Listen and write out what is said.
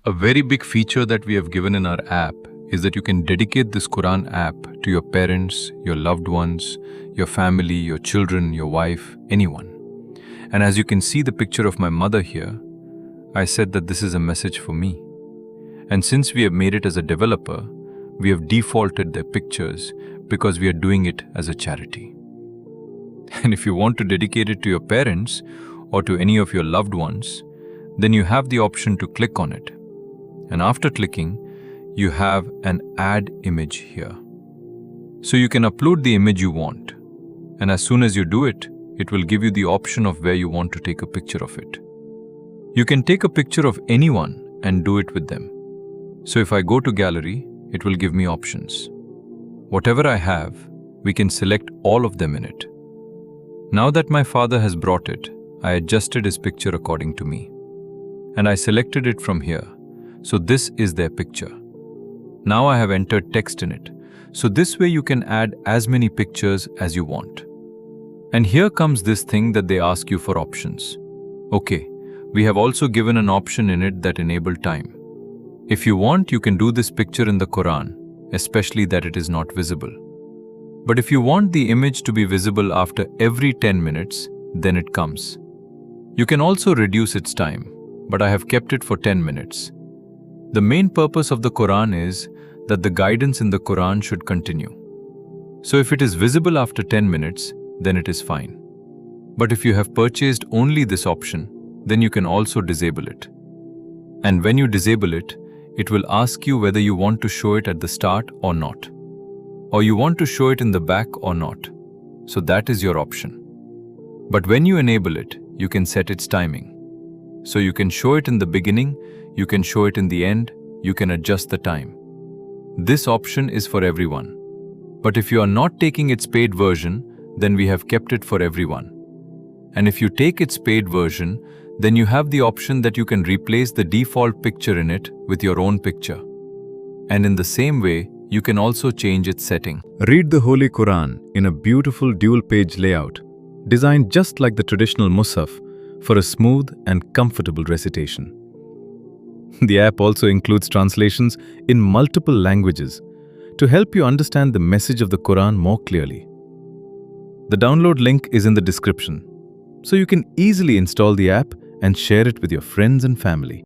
A very big feature that we have given in our app is that you can dedicate this Quran app to your parents, your loved ones, your family, your children, your wife, anyone. And as you can see the picture of my mother here, I said that this is a message for me. And since we have made it as a developer, we have defaulted their pictures because we are doing it as a charity. And if you want to dedicate it to your parents or to any of your loved ones, then you have the option to click on it. And after clicking, you have an add image here. So you can upload the image you want. And as soon as you do it, it will give you the option of where you want to take a picture of it. You can take a picture of anyone and do it with them. So if I go to gallery, it will give me options. Whatever I have, we can select all of them in it. Now that my father has brought it, I adjusted his picture according to me. And I selected it from here. So this is their picture. Now I have entered text in it. So this way you can add as many pictures as you want. And here comes this thing that they ask you for options. Okay, we have also given an option in it that enable time. If you want, you can do this picture in the Quran, especially that it is not visible. But if you want the image to be visible after every 10 minutes, then it comes. You can also reduce its time, but I have kept it for 10 minutes. The main purpose of the Quran is that the guidance in the Quran should continue. So if it is visible after 10 minutes, then it is fine. But if you have purchased only this option, then you can also disable it. And when you disable it, it will ask you whether you want to show it at the start or not. Or you want to show it in the back or not. So that is your option. But when you enable it, you can set its timing. So you can show it in the beginning, you can show it in the end, you can adjust the time. This option is for everyone. But if you are not taking its paid version, then we have kept it for everyone. And if you take its paid version, then you have the option that you can replace the default picture in it with your own picture. And in the same way, you can also change its setting. Read the Holy Quran in a beautiful dual-page layout, designed just like the traditional Mushaf for a smooth and comfortable recitation. The app also includes translations in multiple languages to help you understand the message of the Quran more clearly. The download link is in the description, so you can easily install the app and share it with your friends and family.